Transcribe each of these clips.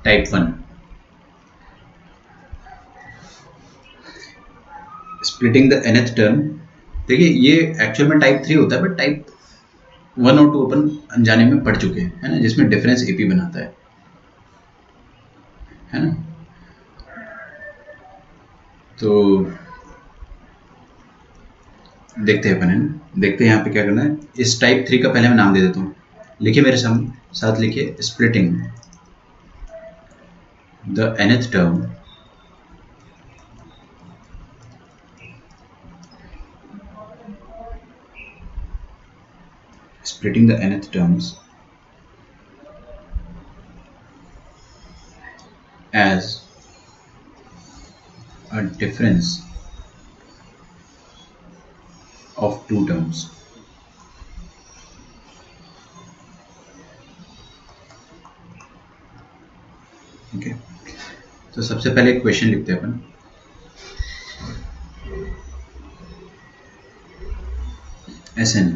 Type 1 splitting the nth term. देखिए ये actual में टाइप 3 होता है, बट टाइप 1 और 2 अपन अनजाने में पढ़ चुके हैं, है ना, जिसमें डिफरेंस एपी बनाता है ना। तो देखते हैं अपन, है ना, देखते हैं यहाँ पे क्या करना है। इस टाइप 3 का पहले मैं नाम दे देता हूँ। लिखिए मेरे साथ लिखिए, splitting the nth term splitting the nth terms as a difference of two terms। Okay, तो सबसे पहले क्वेश्चन लिखते हैं अपन। Sn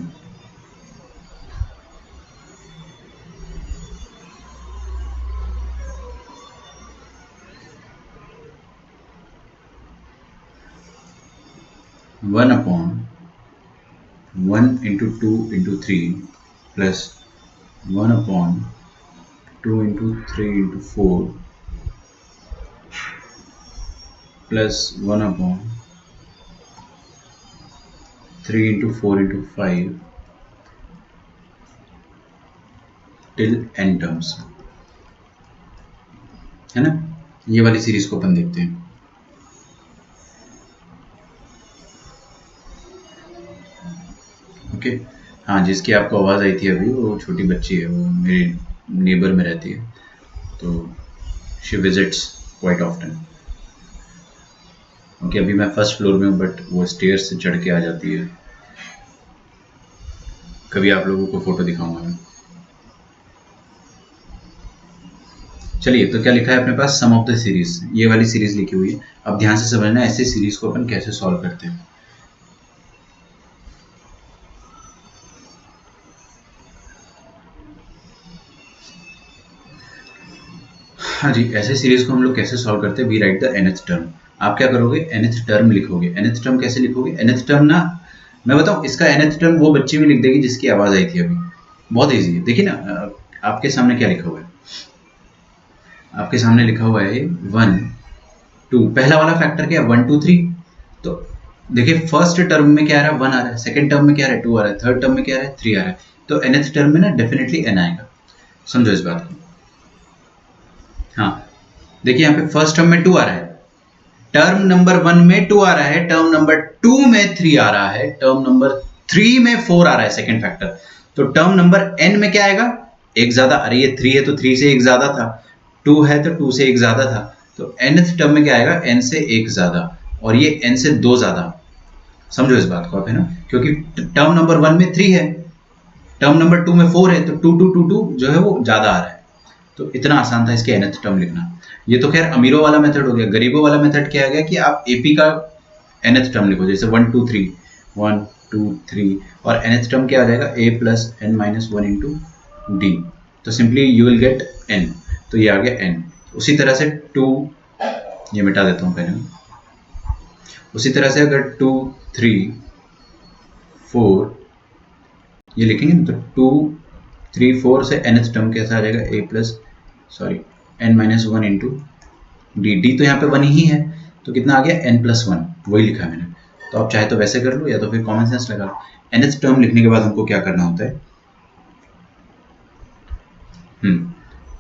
one upon 1 into 2 into 3 plus 1 upon 2 into 3 into 4 plus 1 upon 3 into 4 into 5 till n terms, है ना। ये वाली series को अपन देखते हैं। ओके, हाँ, जिसकी आपको आवाज़ आई थी अभी, वो छोटी बच्ची है, वो मेरे नेबर में रहती है, तो she visits quite often. Okay, अभी मैं फर्स्ट फ्लोर में हूँ, बट वो स्टेयर्स से चढ़ के आ जाती है। कभी आप लोगों को फोटो दिखाऊंगा मैं। चलिए, तो क्या लिखा है अपने पास, सम ऑफ द सीरीज, ये वाली सीरीज लिखी हुई है। अब ध्यान से समझना ऐसे सीरीज को अपन कैसे सॉल्व करते हैं। हाँ जी, ऐसे सीरीज को हम लोग कैसे सॉल्व करते हैं। We write the nth term. आप क्या करोगे, nth टर्म लिखोगे। nth टर्म कैसे लिखोगे, nth टर्म ना, मैं बताऊं, इसका nth टर्म वो बच्ची भी लिख देगी जिसकी आवाज आई थी अभी। बहुत इजी है, देखिए ना, आपके सामने क्या लिखा हुआ है। आपके सामने लिखा हुआ है 1 2, पहला वाला फैक्टर क्या है, 1 2 3। तो देखिए, फर्स्ट टर्म में क्या आ रहा है, 1 आ रहा है, सेकंड टर्म में क्या आ रहा है, 2 आ रहा है, थर्ड टर्म में क्या आ रहा है, 3 आ रहा है। तो nth टर्म में ना डेफिनेटली n आएगा। समझो इस बात को। हाँ, देखिए यहाँ पे फर्स्ट टर्म में 2 आ रहा है, टर्म नंबर 1 में 2 आ रहा है, टर्म नंबर 2 में 3 आ रहा है, टर्म नंबर 3 में 4 आ रहा है, सेकंड फैक्टर। तो टर्म नंबर n में क्या आएगा, एक ज्यादा। अरे ये 3 है तो 3 से एक ज्यादा था, 2 है तो 2 से एक ज्यादा था, तो nth टर्म में क्या आएगा, n से एक ज्यादा, और ये n से 2 ज्यादा। समझो इस बात को आप, है ना, क्योंकि टर्म नंबर 1 में 3 है, टर्म नंबर 2 में 4 है, तो 2 2 2 2 जो है वो ज्यादा आ रहा है। तो इतना आसान था इसके nth टर्म लिखना। ये तो खैर अमीरों वाला मेथड हो गया। गरीबों वाला मेथड क्या आ गया कि आप एपी का nth टर्म लिखो, जैसे 1 2 3 1 2 3, और nth टर्म क्या आ जाएगा, a plus n minus 1 into d. तो simply you will get n, तो ये आ गया n। उसी तरह से 2, ये मिटा देता हूँ पहले। उसी तरह से अगर 2 3 4 ये लिखेंगे ना, तो 2 3 4 से nth टर्म कैसा आ जाएगा, a plus sorry n minus 1 into D. D तो यहाँ पे 1 ही है, तो कितना आ गया, n प्लस 1, वही लिखा है मैंने। तो आप चाहे तो वैसे कर लो, या तो फिर कॉमन सेंस लगा लो। nth टर्म लिखने के बाद हमको क्या करना होता है।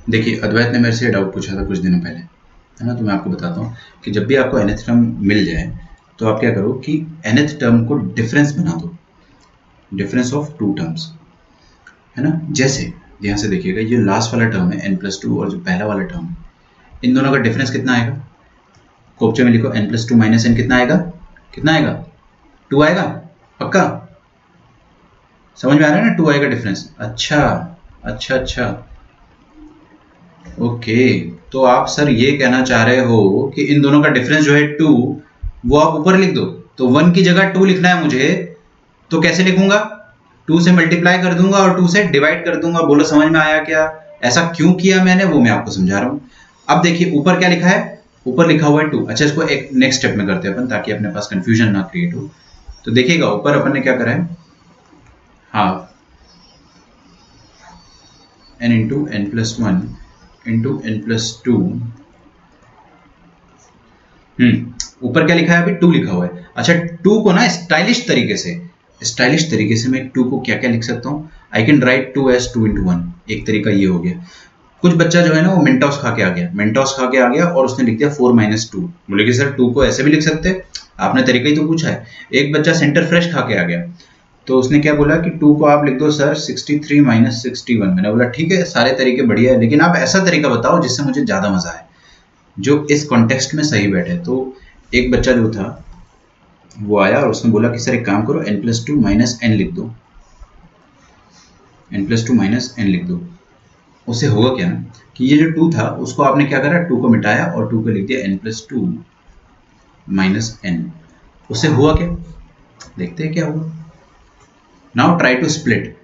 देखिए, अद्वैत ने मेरे से डाउट पूछा था कुछ दिनों पहले, है ना, तो मैं आपको बताता हूँ कि जब भी आपको nth टर्म मिल जाए, तो आप क्या करो कि nth टर्म को डिफरेंस बना दो, डिफरेंस ऑफ टू टर्म्स, है ना। जैसे ध्यान से देखिएगा, ये लास्ट वाला टर्म है n प्लस 2, और जो पहला वाला टर्म है, इन दोनों का डिफरेंस कितना आएगा। कोपचे में लिखो, n प्लस 2 माइनस n कितना आएगा, कितना आएगा, 2 आएगा, पक्का समझ में आ रहा है ना, 2 आएगा डिफरेंस। अच्छा अच्छा अच्छा, ओके। तो आप सर ये कहना चाह रहे हो कि इन दोनों का डिफरेंस जो है 2, वो आप ऊपर लिख दो। तो 1 की जगह 2 लिखना है मुझे, तो कैसे लिखूंगा, 2 से मल्टीप्लाई कर दूंगा और 2 से डिवाइड कर दूंगा। बोलो समझ में आया क्या। ऐसा क्यों किया मैंने, वो मैं आपको समझा रहा हूँ। अब देखिए ऊपर क्या लिखा है, ऊपर लिखा हुआ है 2। अच्छा इसको एक नेक्स्ट स्टेप में करते हैं अपन, ताकि अपने पास कंफ्यूजन ना क्रिएट हो। तो देखिएगा ऊपर अपन ने क्या करा है, half n into n plus one into n plus two. ऊपर क्या लिखा है, अभी 2 लिखा हुआ है। अच्छा 2 को ना स्टाइलिश तरीके से मैं 2 को क्या क्या लिख सकता हूँ, I can write 2 as 2 into one. एक तरीका ये हो गया। कुछ बच्चा जो है ना वो मेंटोस खा के आ गया, और उसने लिख दिया 4 माइनस टू। बोले कि सर 2 को ऐसे भी लिख सकते हैं, आपने तरीका ही तो पूछा है। एक बच्चा सेंटर फ्रेश खा के आ गया, तो उसने क्या बोला कि 2 को आप लिख दो सर 63 माइनस 61। मैंने बोला ठीक है, सारे तरीके बढ़िया है, लेकिन आप ऐसा तरीका बताओ जिससे मुझे ज़्यादा मजा आए, जो इस कॉन्टेक्स्ट में सही बैठे। तो एक बच्चा जो था वो आया और उसने बोला कि सर एक काम करो, n plus two minus n लिख दो, लिख दो। उससे होगा क्या ना कि ये जो 2 था उसको आपने क्या करा, 2 को मिटाया और 2 को लिख दिया n plus two minus n. उससे हुआ क्या, देखते हैं क्या हुआ। Now try to split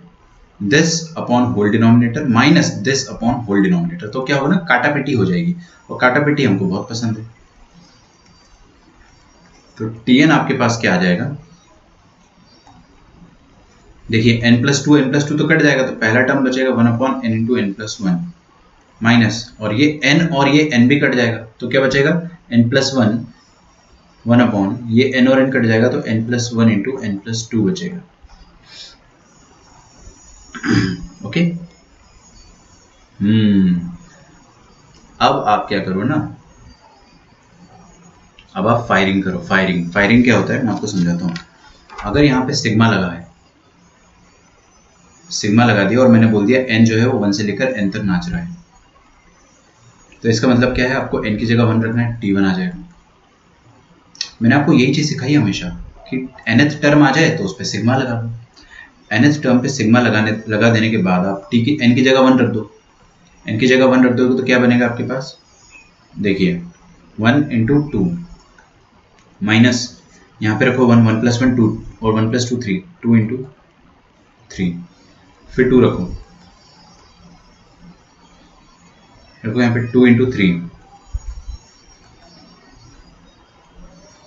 this upon whole denominator minus this upon whole denominator. तो क्या होगा ना, काटापीटी हो जाएगी, और काटापीटी हमको बहुत पसंद है। तो tn आपके पास क्या आ जाएगा, देखिए n प्लस टू तो कट जाएगा, तो पहला टर्म बचेगा 1 upon n into n plus one minus, और ये n और ये n भी कट जाएगा, तो क्या बचेगा n प्लस वन, 1 अपॉन ये n और n कट जाएगा, तो n plus one into n plus two बचेगा। ओके। अब आप क्या करो ना, अब आप फायरिंग करो। फायरिंग क्या होता है मैं आपको समझाता हूँ। अगर यहाँ पे सिग्मा लगा है, सिग्मा लगा दिया और मैंने बोल दिया n जो है वो 1 से लेकर n तक नाच रहा है, तो इसका मतलब क्या है, आपको n की जगह 1 रखना है, t1 आ जाएगा। मैंने आपको यही चीज़ सिखाई हमेशा कि nth टर्म आ जाए तो उस पर सिग्मा लगा दो। nth टर्म पे सिग्मा लगा देने के बाद आप t की n की जगह 1 रख दो। n की जगह 1 रख दोगे तो क्या बनेगा आपके पास, देखिए 1 इंटू टू माइनस, यहाँ पे रखो 1 प्लस वन 2 और 1 प्लस टू 3, 2 इंटू थ्री, फिर 2 रखो यहाँ पे 2 इंटू थ्री,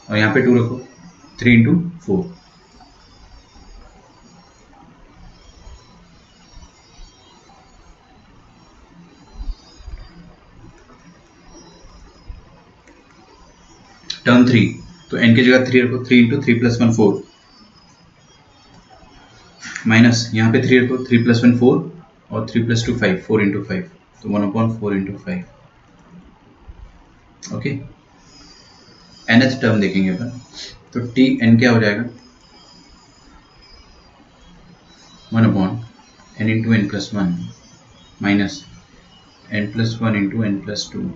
और यहाँ पे 2 रखो 3 इंटू फोर। टर्म 3, तो n की जगह 3 रखो, 3 into three plus one 4 minus, यहाँ पे 3 रखो, 3 प्लस वन 4 और 3 प्लस टू 5, 4 इंटू फाइव, तो 1 upon 4 into five. Okay, nth term देखेंगे अपन, तो टी एन क्या हो जाएगा, 1 upon n into n plus one minus n plus one into n plus two.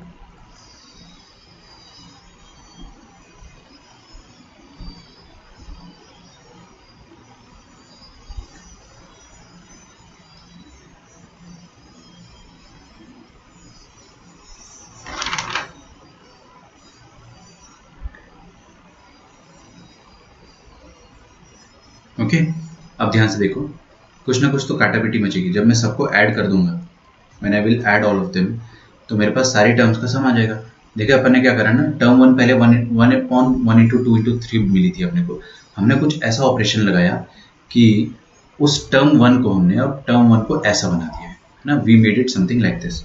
Okay, अब ध्यान से देखो, कुछ ना कुछ तो काटापीटी मचेगी। जब मैं सबको ऐड कर दूंगा, when I will add all of them, तो मेरे पास सारी टर्म्स का सम आ जाएगा। देखिए अपन ने क्या करा ना, टर्म 1 पहले 1 upon 1 into two into three मिली थी अपने को, हमने कुछ ऐसा ऑपरेशन लगाया कि उस टर्म 1 को हमने अब टर्म 1 को ऐसा बना दिया है ना, we made it something like this.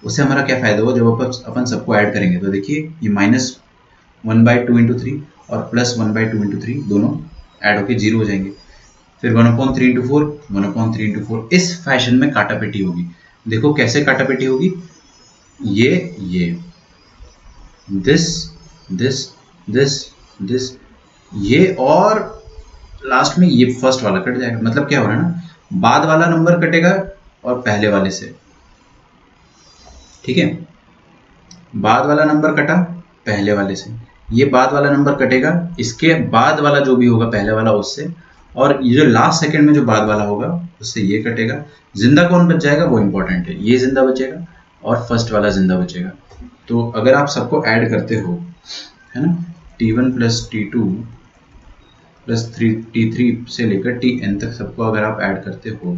उससे हमारा क्या फ़ायदा हुआ, जब अपन सबको ऐड करेंगे तो देखिए ये minus 1 by two into three और plus 1 by two into three दोनों ऐड होके 0 हो जाएंगे। फिर 1 upon three into four, 1 upon three into four, इस फैशन में काटापीटी होगी। देखो कैसे काटापीटी होगी, ये दिस दिस दिस दिस, ये और लास्ट में ये फर्स्ट वाला कट जाएगा। मतलब क्या हो रहा है ना, बाद वाला नंबर कटेगा और पहले वाले से, ठीक है, बाद वाला नंबर कटा पहले वाले से, ये बाद वाला नंबर कटेगा इसके बाद वाला जो भी होगा पहले वाला उससे, और ये जो लास्ट सेकंड में जो बाद वाला होगा उससे ये कटेगा। जिंदा कौन बच जाएगा वो इंपॉर्टेंट है, ये जिंदा बचेगा और फर्स्ट वाला जिंदा बचेगा। तो अगर आप सबको ऐड करते हो, है ना, t1 plus t2 plus t3 से लेकर tn तक सबको अगर आप ऐड करते हो,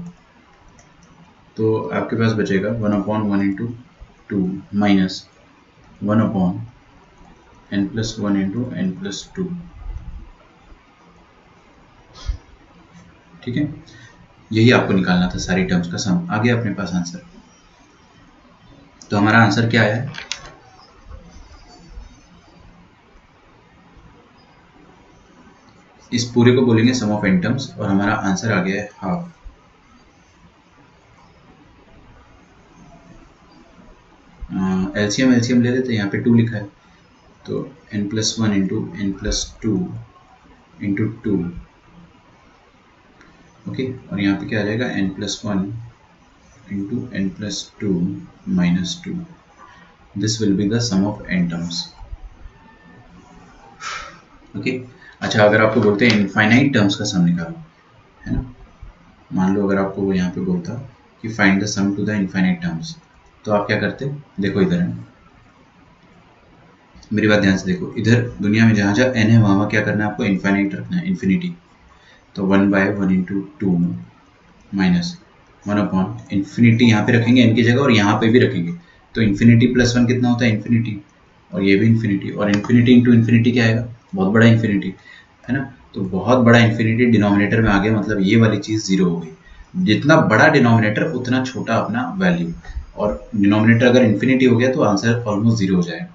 तो आपके पास बचेगा 1 upon one into two minus 1 upon n+1 into n+2। ठीक है, यही आपको निकालना था सारी टर्म्स का सम। आ गया अपने पास आंसर। तो हमारा आंसर क्या आया है? इस पूरे को बोलेंगे सम ऑफ n टर्म्स और हमारा आंसर आ गया है हाफ। एलसीएम ले लेते हैं, यहाँ पे 2 लिखा है तो n+1 into n+2 into 2। Okay, और यहाँ पे क्या आ जाएगा n+1 into n+2 minus 2। This will be the sum of n terms. Okay, अच्छा अगर आपको बोलते हैं इनफाइनाइट टर्म्स का सम निकालो, है ना, मान लो अगर आपको वो यहाँ पे बोलता कि find the sum to the infinite terms, तो आप क्या करते? देखो इधर है, मेरी बात ध्यान से देखो, इधर दुनिया में जहाँ जहाँ n है वहाँ क्या करना है आपको? इनफाइनाइट रखना है, इन्फिनिटी। तो 1/1 इंटू 2 माइनस 1 अपॉन इन्फिनिटी यहाँ पे रखेंगे n की जगह और यहाँ पे भी रखेंगे, तो इन्फिनिटी प्लस 1 कितना होता है? इन्फिनिटी, और ये भी इन्फिनिटी, और इन्फिनिटी इंटू इन्फिनिटी क्या आएगा? बहुत बड़ा इन्फिनिटी, है ना। तो बहुत बड़ा इन्फिनिटी डिनोमिनेटर में आ गया, मतलब ये वाली चीज़ जीरो हो गई। जितना बड़ा डिनोमिनेटर उतना छोटा अपना वैल्यू, और डिनोमिनेटर अगर इन्फिनिटी हो गया तो आंसर ऑलमोस्ट जीरो हो जाएगा।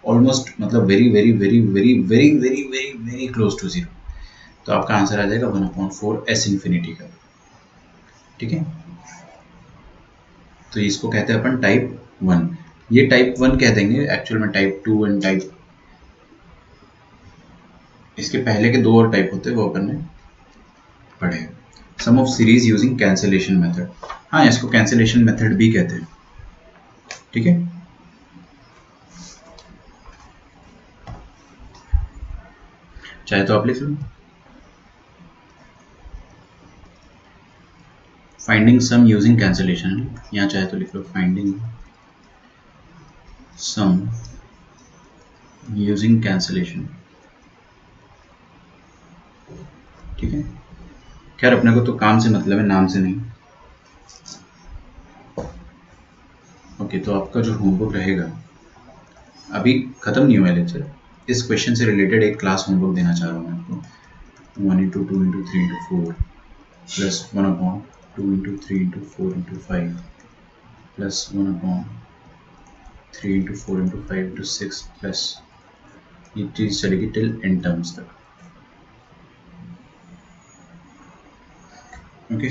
ऑलमोस्ट मतलब very very very very very very very very close to zero. तो आपका आंसर आ जाएगा 1/4 एस इन्फिनिटी का। ठीक है, तो इसको कहते हैं अपन टाइप 1। ये टाइप 1 कह देंगे, एक्चुअल में टाइप 2 एंड टाइप, इसके पहले के 2 और टाइप होते हैं वो अपन ने पढ़े। Sum of series using cancellation method, हाँ इसको कैंसिलेशन मेथड भी कहते हैं। ठीक है, चाहे तो आप लिख लो फाइंडिंग सम यूजिंग कैंसिलेशन, यहाँ चाहे तो लिख लो फाइंडिंग सम यूजिंग कैंसिलेशन। ठीक है, खैर अपने को तो काम से मतलब है, नाम से नहीं। ओके, तो आपका जो होमवर्क रहेगा, अभी खत्म नहीं हुआ है लेक्चर, इस क्वेश्चन से रिलेटेड एक क्लास होमवर्क देना चाह रहा हूँ मैं आपको। 1 into 2 into 3 into 4 plus 1 upon 2 into 3 into 4 into 5 plus 1 upon 3 into 4 into 5 into 6 plus ये चीज़ चलेगी टिल एन टर्म्स तक। ओके,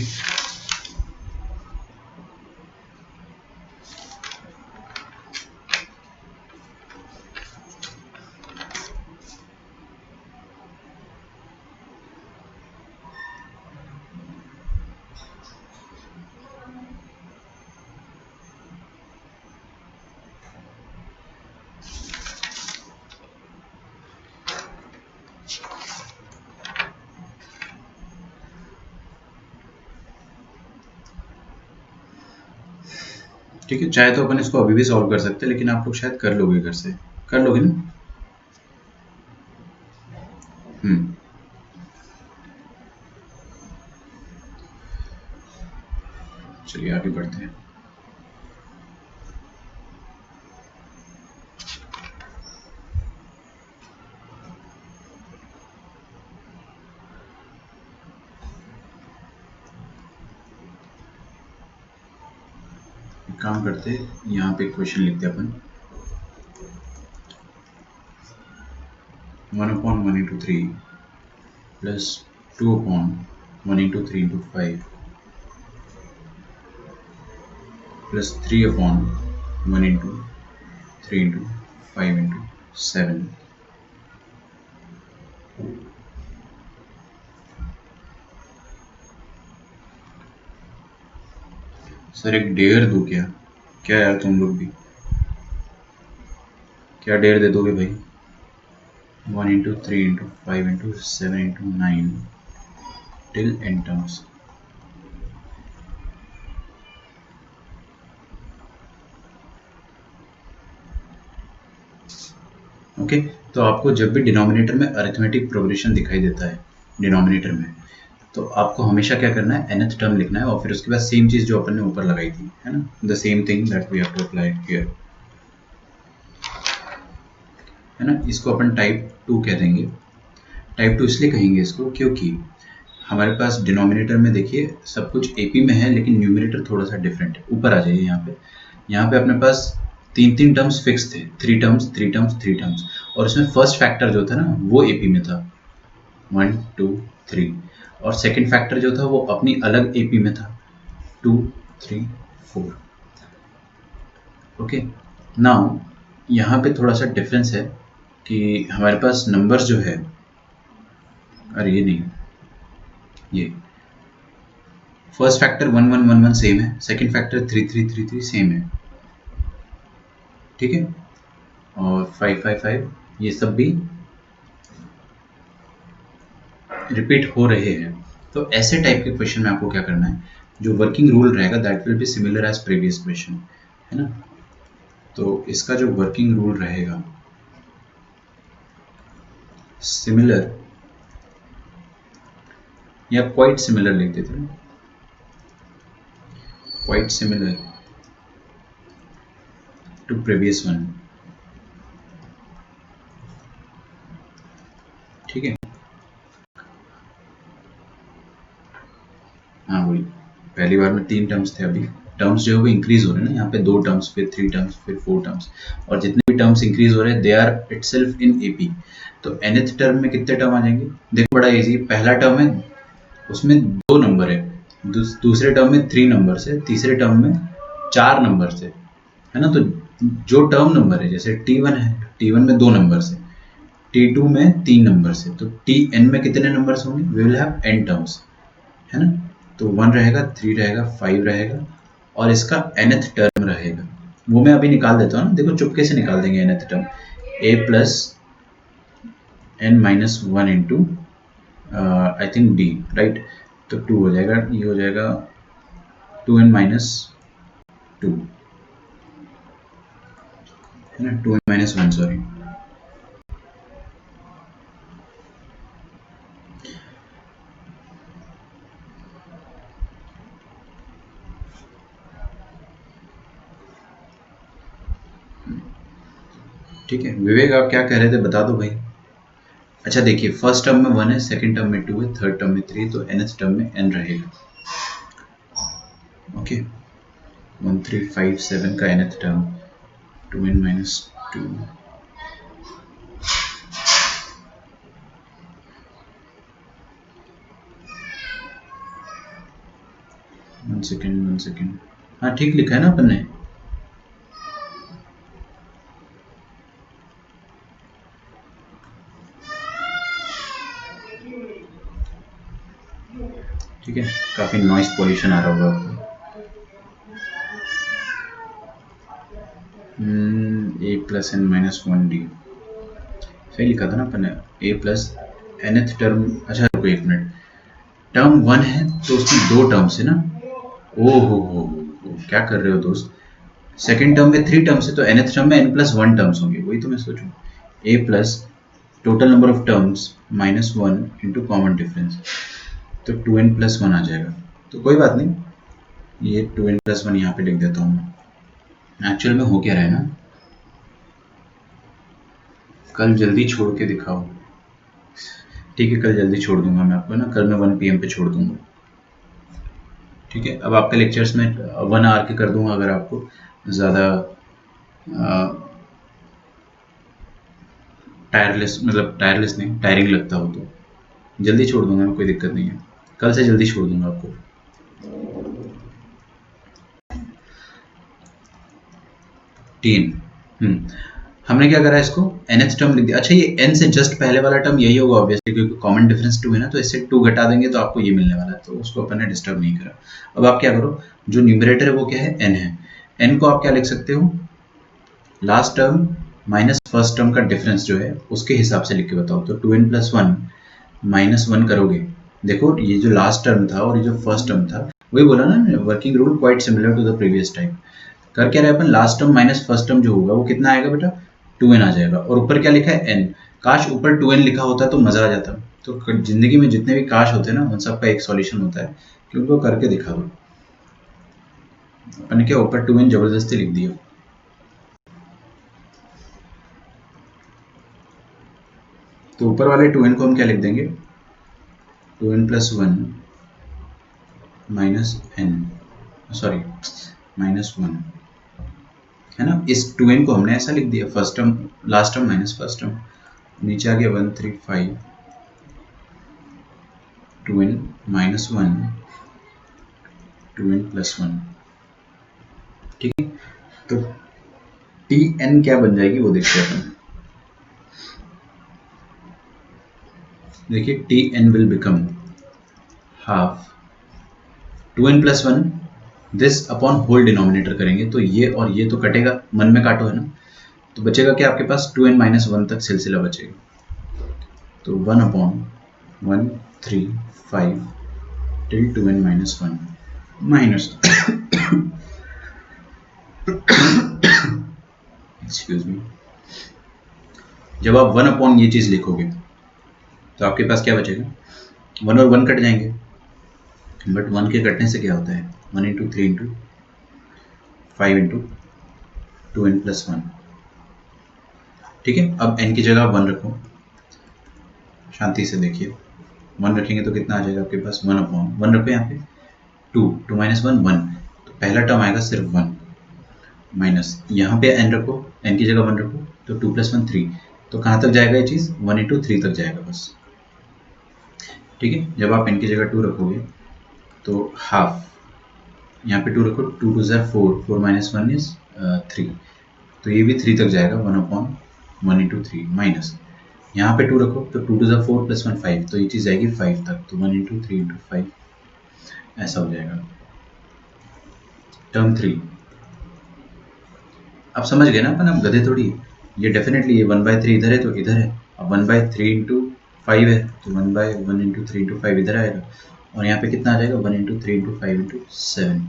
ठीक है, चाहे तो अपन इसको अभी भी सॉल्व कर सकते हैं, लेकिन आप लोग शायद कर लोगे, घर से कर लोगे ना। चलिए आगे बढ़ते हैं। काम करते हैं, यहाँ पे क्वेश्चन लिखते हैं अपन 1 upon 1 into 3 plus 2 upon 1 into 3 into 5 plus 3 upon 1 into 3 into 5 into 7। Sir एक डेयर दो क्या? क्या यार तुम लोग भी, क्या डेयर दे दोगे भाई? 1 into 3 into 5 into 7 into 9 till n terms. Okay, तो आपको जब भी डिनोमिनेटर में अरिथमेटिक प्रोग्रेशन दिखाई देता है डिनोमिनेटर में, तो आपको हमेशा क्या करना है? nth टर्म लिखना है और फिर उसके बाद सेम चीज़ जो अपन ने ऊपर लगाई थी, है ना, the same thing that we have to apply here. है ना, इसको अपन टाइप 2 कह देंगे। टाइप 2 इसलिए कहेंगे इसको क्योंकि हमारे पास डिनोमिनेटर में देखिए सब कुछ एपी में है, लेकिन न्यूमिनेटर थोड़ा सा डिफरेंट है। ऊपर आ जाइए, यहाँ पे अपने पास तीन टर्म्स फिक्स थे, थ्री टर्म्स, और इसमें फर्स्ट फैक्टर जो था ना वो एपी में था 1 2 3, और सेकंड फैक्टर जो था वो अपनी अलग एपी में था 2 3 4। ओके, नाउ यहाँ पे थोड़ा सा डिफरेंस है कि हमारे पास नंबर्स जो है, अरे ये नहीं, ये फर्स्ट फैक्टर 1 1 1 1 सेम है, सेकंड फैक्टर 3 3 3 3 सेम है, ठीक है, और 5 5 5 ये सब भी रिपीट हो रहे हैं। तो ऐसे टाइप के क्वेश्चन में आपको क्या करना है, जो वर्किंग रूल रहेगा that will be similar as previous question, है ना। तो इसका जो वर्किंग रूल रहेगा सिमिलर या क्वाइट सिमिलर लिख देते हैं, quite similar to previous one, ठीक है। हाँ वही, पहली बार में 3 टर्म्स थे, अभी टर्म्स जो है वो इंक्रीज हो रहे हैं ना, यहाँ पे 2 टर्म्स, फिर 3 टर्म्स, फिर 4 टर्म्स, और जितने भी टर्म्स इंक्रीज हो रहे हैं they are itself in AP. तो nth टर्म में कितने टर्म आ जाएंगे, देखो बड़ा इजी, पहला टर्म है उसमें 2 नंबर है, दूसरे टर्म में 3 नंबर है, तीसरे टर्म में 4 नंबर है, है ना। तो जो टर्म नंबर है, जैसे T1 है, T1 में 2 नंबर है, T2 में 3 नंबर है, तो Tn में कितने नंबर्स होंगे, we will have n terms, है ना। तो 1 रहेगा, 3 रहेगा, 5 रहेगा, और इसका nth टर्म रहेगा, वो मैं अभी निकाल देता हूँ ना, देखो चुपके से निकाल देंगे nth term, a plus n minus 1 into I think d, right. तो 2 हो जाएगा, ये हो जाएगा 2n माइनस 2, है ना, 2n माइनस 1, सॉरी। ठीक है विवेक, आप क्या कह रहे थे बता दो भाई। अच्छा देखिए, फर्स्ट टर्म में 1 है, सेकंड टर्म में 2 है, थर्ड टर्म में 3, तो nth टर्म में n रहेगा। ओके, 1 3 5 7 का nth term 2n minus 2, one second, हाँ ठीक लिखा है ना अपन ने। ठीक है, काफी नॉइस पोल्यूशन आ रहा होगा आपको। ए प्लस एन माइनस 1 डी, सही लिखा था ना अपन ने, ए प्लस nth टर्म। अच्छा रुको एक मिनट, टर्म 1 है तो उसमें 2 टर्म्स है ना, ओ हो, क्या कर रहे हो दोस्त, सेकंड टर्म में 3 टर्म्स है तो nth टर्म में n प्लस 1 टर्म्स होंगे, वही तो मैं सोचूं, a plus total number of terms minus 1 into common difference, तो 2n प्लस 1 आ जाएगा। तो कोई बात नहीं, ये 2n प्लस 1 यहाँ पे लिख देता हूँ मैं। एक्चुअल में हो क्या रहा है ना, कल जल्दी छोड़ के दिखाओ, ठीक है, कल जल्दी छोड़ दूंगा मैं आपको ना, कल मैं 1 PM पे छोड़ दूंगा, ठीक है। अब आपके लेक्चर्स में 1 आवर के कर दूंगा, अगर आपको ज़्यादा टायरलेस नहीं, टायरिंग लगता हो तो जल्दी छोड़ दूंगा मैं, कोई दिक्कत नहीं है, कल से जल्दी छोड़ दूंगा आपको। हमने क्या करा इसको, nth टर्म लिख दिया। अच्छा ये n से जस्ट पहले वाला टर्म यही होगा ऑब्वियसली, क्योंकि कॉमन डिफरेंस 2 है ना, तो इससे 2 घटा देंगे तो आपको ये मिलने वाला है, तो उसको अपन ने डिस्टर्ब नहीं करा। अब आप क्या करो, जो न्यूमरेटर है वो क्या है, n है, n को आप क्या लिख सकते हो, last term minus first term का डिफरेंस जो है उसके हिसाब से लिख के बताओ। तो 2n प्लस 1 माइनस 1 करोगे, देखो ये जो लास्ट टर्म था और ये जो फर्स्ट टर्म था, वही बोला ना working rule quite similar to the previous type. कर क्या रहे अपन, last term minus first term जो होगा वो कितना आएगा बेटा, 2n आ जाएगा, और ऊपर क्या लिखा है n, काश ऊपर 2n लिखा होता तो मजा आ जाता। तो जिंदगी में जितने भी काश होते हैं ना, उन सब का एक सॉल्यूशन होता है कि उनको करके दिखा दो। अपन ने क्या ऊपर 2n जबरदस्ती लिख दिया। तो ऊपर वाले 2n को हम क्या लिख देंगे, 2n plus 1 minus n, sorry minus 1, है ना। इस 2n को हमने ऐसा लिख दिया, first term last term minus first term, नीचे आ गया 135 2n माइनस 1 2n प्लस 1, ठीक है। तो tn क्या बन जाएगी वो देखते हैं अपन। देखिए tn will become half 2n plus 1 this upon whole denominator करेंगे तो ये और ये तो कटेगा, मन में काटो, है ना। तो बचेगा क्या आपके पास, 2n माइनस 1 तक सिलसिला बचेगा। तो 1 upon 135 till 2n minus 1 minus excuse me, जब आप 1 अपॉन ये चीज लिखोगे तो आपके पास क्या बचेगा, 1 और 1 कट जाएंगे, बट 1 के कटने से क्या होता है, 1 into 3 into 5 into 2n plus 1, ठीक है। अब n की जगह 1 रखो, शांति से देखिए, 1 रखेंगे तो कितना आ जाएगा आपके पास, 1 अपॉन 1 रखो यहाँ पे 2 माइनस 1 1, तो पहला टर्म आएगा सिर्फ 1 माइनस यहाँ पे n रखो, n की जगह 1 रखो तो 2 प्लस 1 3, तो कहाँ तक जाएगा ये चीज़, 1 इंटू 3 तक जाएगा बस, ठीक है। जब आप n की जगह 2 रखोगे तो हाफ, यहाँ पे 2 रखो, 2 2 ज़ार 4, 4 माइनस 1 इज 3, तो ये भी 3 तक जाएगा, 1 अपॉन 1 इंटू 3 माइनस यहाँ पे 2 रखो तो 2 2 ज़ार 4 प्लस 1 5, तो ये चीज़ जाएगी 5 तक, तो 1 इंटू 3 इंटू 5 ऐसा हो जाएगा। टर्म 3 आप समझ गए ना, अपन आप गधे थोड़ी, ये डेफिनेटली ये 1/3 इधर है तो इधर है, अब 1/3 इंटू 5 है तो 1/1 इंटू 3 इंटू 5 इधर आएगा, और यहाँ पे कितना आ जाएगा, 1 इंटू 3 इंटू 5 इंटू 7।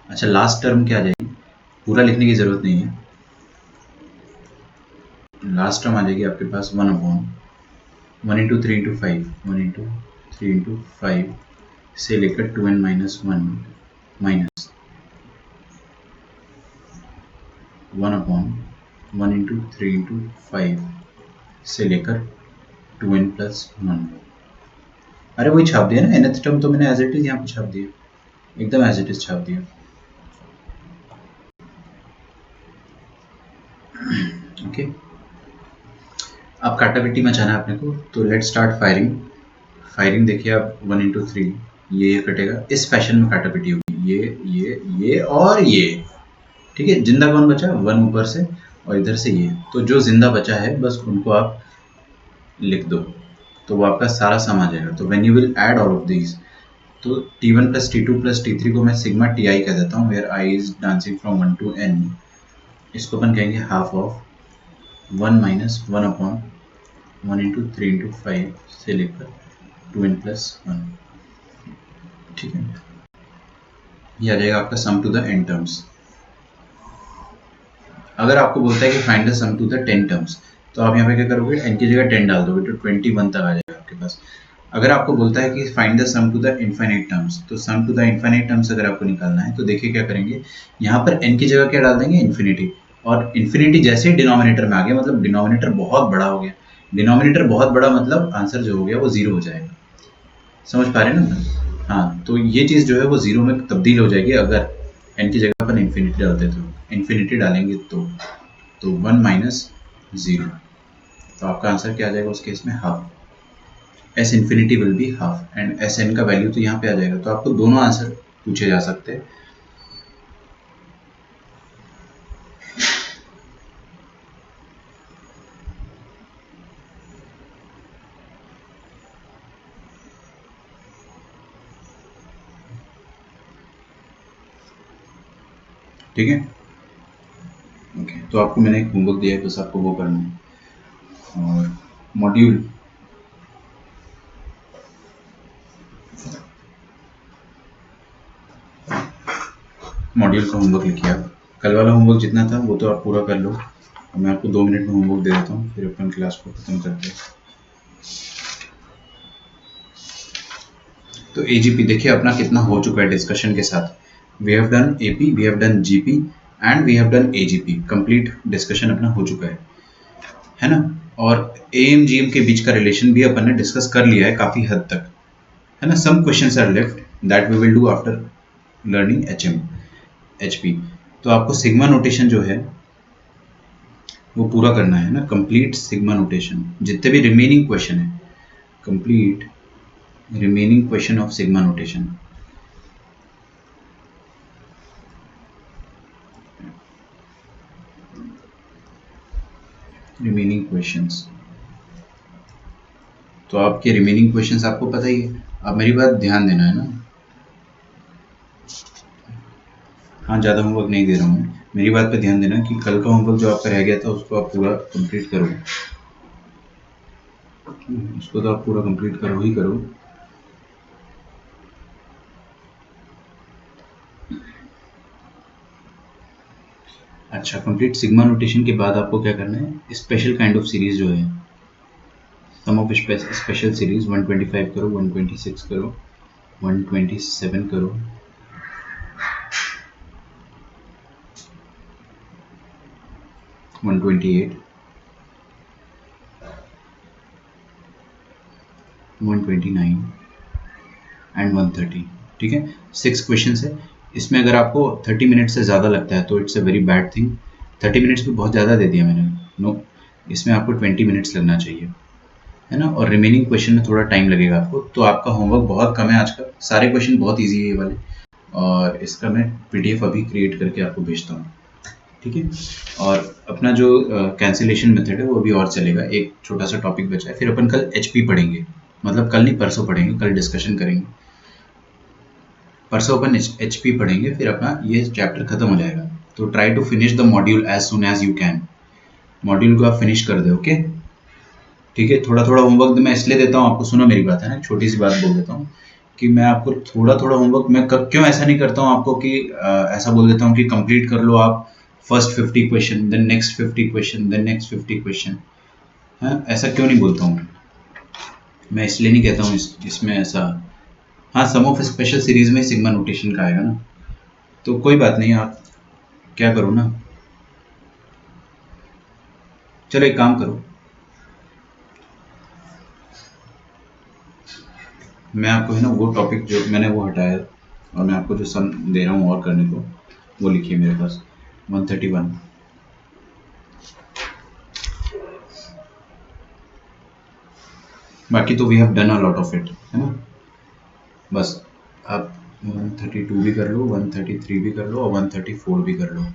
अच्छा लास्ट टर्म क्या आ जाएगी, पूरा लिखने की ज़रूरत नहीं है, लास्ट टर्म आ जाएगी आपके पास 1 upon 1 into 3 into 5, 1 into 3 into 5 से लेकर 2n minus 1 minus 1 upon 1 into 3 into 5 से लेकर 2n प्लस 1। अरे वही छाप दिया ना, nth टर्म तो मैंने एज इट इज यहाँ पे छाप दिया, एकदम एज इट इज छाप दिया, ओके। अब काटापिट्टी मचाना है अपने को, तो लेट स्टार्ट फायरिंग। फायरिंग देखिए आप 1 इंटू 3 ये कटेगा, इस फैशन में काटापिट्टी होगी, ये और ये, ठीक है। जिंदा कौन बचा, 1 ऊपर से और इधर से ये, तो जो जिंदा बचा है बस उनको आप लिख दो तो वो आपका सारा सम आ जाएगा। तो when you will add all of these, तो t1 plus t2 plus t3 को मैं सिग्मा ti कह देता हूँ, where i is dancing from 1 to n, इसको अपन कहेंगे half of 1 minus 1 upon 1 into 3 into 5 से लेकर 2n प्लस 1, ठीक है। ये आ जाएगा आपका sum to the n terms. अगर आपको बोलता है कि find the sum to the 10 terms, तो आप यहाँ पे क्या करोगे, n की जगह 10 डाल दोगे तो 21 तक आ जाएगा आपके पास। अगर आपको बोलता है कि find the sum to the infinite terms, तो sum to the infinite terms अगर आपको निकालना है तो देखिए क्या करेंगे, यहाँ पर n की जगह क्या डाल देंगे, इन्फिनिटी, और इन्फिनिटी जैसे ही डिनोमिनेटर में आ गया मतलब डिनोमिनेटर बहुत बड़ा हो गया, डिनोमिनेटर बहुत बड़ा मतलब आंसर जो हो गया वो 0 हो जाएगा, समझ पा रहे हैं ना। हाँ, तो ये चीज़ जो है वो 0 में तब्दील हो जाएगी अगर n की जगह पर इन्फिनिटी डालते, तो इन्फिनिटी डालेंगे तो 1 माइनस 0, तो आपका आंसर क्या आ जाएगा उस केस में, half, S infinity will be half, and S n का वैल्यू तो यहाँ पे आ जाएगा। तो आपको दोनों आंसर पूछे जा सकते हैं, ठीक है। ओके, तो आपको मैंने एक होमवर्क दिया है, बस आपको वो करना है, और मॉड्यूल का होमवर्क लिखिए आप, कल वाला होमवर्क जितना था वो तो आप पूरा कर लो, और मैं आपको 2 मिनट में होमवर्क दे देता हूँ, फिर अपन क्लास को खत्म करते हैं। तो एजीपी देखिए अपना कितना हो चुका है डिस्कशन के साथ, we have done AP, we have done GP and we have done AGP, complete discussion अपना हो चुका है ना। और AMGM के बीच का रिलेशन भी अपन ने डिस्कस कर लिया है काफ़ी हद तक, है ना। Some questions are left that we will do after learning HP। तो आपको सिग्मा नोटेशन जो है वो पूरा करना है ना, कंप्लीट सिग्मा नोटेशन, जितने भी रिमेनिंग क्वेश्चन है, complete remaining question of sigma notation. Remaining questions, तो आपके रिमेनिंग क्वेश्चंस आपको पता ही है, आप मेरी बात ध्यान देना है ना। हाँ, ज़्यादा होमवर्क नहीं दे रहा हूँ, मेरी बात पे ध्यान देना कि कल का होमवर्क जो आपका रह गया था उसको आप पूरा कंप्लीट करो, उसको तो आप पूरा कंप्लीट करो ही करो। अच्छा, कंप्लीट सिग्मा नोटेशन के बाद आपको क्या करना है, स्पेशल काइंड ऑफ सीरीज जो है, सम ऑफ स्पेशल सीरीज 125 करो, 126 करो, 127 करो, 128, 129 एंड 130। ठीक है, 6 क्वेश्चन है। इसमें अगर आपको 30 मिनट से ज़्यादा लगता है तो it's a very bad thing. 30 minutes भी बहुत ज़्यादा दे दिया मैंने, नो, इसमें आपको 20 मिनट्स लगना चाहिए, है ना। और रिमेनिंग क्वेश्चन में थोड़ा टाइम लगेगा आपको, तो आपका होमवर्क बहुत कम है आज का, सारे क्वेश्चन बहुत ईजी है ये वाले, और इसका मैं PDF अभी क्रिएट करके आपको भेजता हूँ, ठीक है। और अपना जो कैंसिलेशन मेथड है वो भी और चलेगा, एक छोटा सा टॉपिक बचा है, फिर अपन कल HP पढ़ेंगे, मतलब कल नहीं परसों पढ़ेंगे, कल डिस्कशन करेंगे, परसों अपन HP पढ़ेंगे, फिर अपना ये चैप्टर खत्म हो जाएगा। तो try to finish the module as soon as you can, module को आप फिनिश कर दो, ओके। ठीक है, थोड़ा थोड़ा होमवर्क मैं इसलिए देता हूँ आपको, सुनो मेरी बात है ना, छोटी सी बात बोल देता हूँ कि मैं आपको थोड़ा थोड़ा होमवर्क, मैं कब क्यों ऐसा नहीं करता हूँ आपको कि ऐसा बोल देता हूँ कि कंप्लीट कर लो आप first 50 question, then next 50 question, then next 50 question, है ऐसा क्यों नहीं बोलता हूँ मैं, इसलिए नहीं कहता हूँ इसमें ऐसा। हाँ, सम ऑफ स्पेशल सीरीज में सिग्मा नोटेशन का आएगा ना, तो कोई बात नहीं, आप क्या करो ना, चलो एक काम करो, मैं आपको है ना वो टॉपिक जो मैंने वो हटाया, और मैं आपको जो सम दे रहा हूँ और करने को, वो लिखिए मेरे पास 131। बाकी तो we have done a lot of it, है ना। बस आप 132 भी कर लो, 133 भी कर लो, और 134 भी कर लो,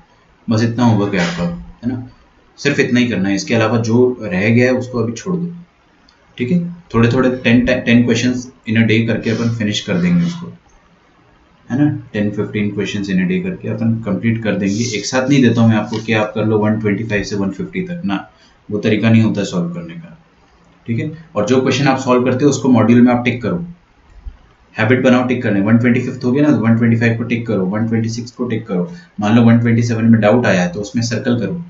बस इतना होमवर्क है आपका, है ना। सिर्फ इतना ही करना है, इसके अलावा जो रह गया है उसको अभी छोड़ दो, ठीक है। थोड़े थोड़े 10 क्वेश्चन इन अ डे करके अपन फिनिश कर देंगे उसको, है ना। 10-15 क्वेश्चन इन अ डे करके अपन कंप्लीट कर देंगे। एक साथ नहीं देता हूँ मैं आपको कि आप कर लो 125 से 150 तक ना, वो तरीका नहीं होता सॉल्व करने का, ठीक है। और जो क्वेश्चन आप सॉल्व करते हो उसको मॉड्यूल में आप टिक करो, हैबिट बनाओ टिक करने, 125 हो गया ना, 125 को टिक करो, 126 को टिक करो, मान लो 127 में डाउट आया है तो उसमें सर्कल करो,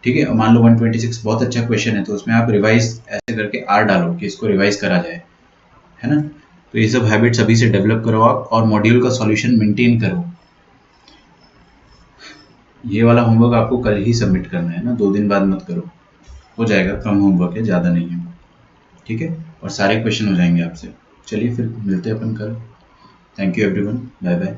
ठीक है। और मान लो 126 बहुत अच्छा क्वेश्चन है तो उसमें आप रिवाइज ऐसे करके R डालो कि इसको रिवाइज करा जाए, है ना। तो ये सब हैबिट्स अभी से डेवलप करो आप, और मॉड्यूल का सॉल्यूशन मेंटेन करो। ये वाला होमवर्क आपको कल ही सबमिट करना है ना, 2 दिन बाद मत करो, हो जाएगा, कम होमवर्क है, ज़्यादा नहीं है, ठीक है। और सारे क्वेश्चन हो जाएंगे आपसे। चलिए फिर मिलते हैं अपन कल। Thank you everyone, bye bye.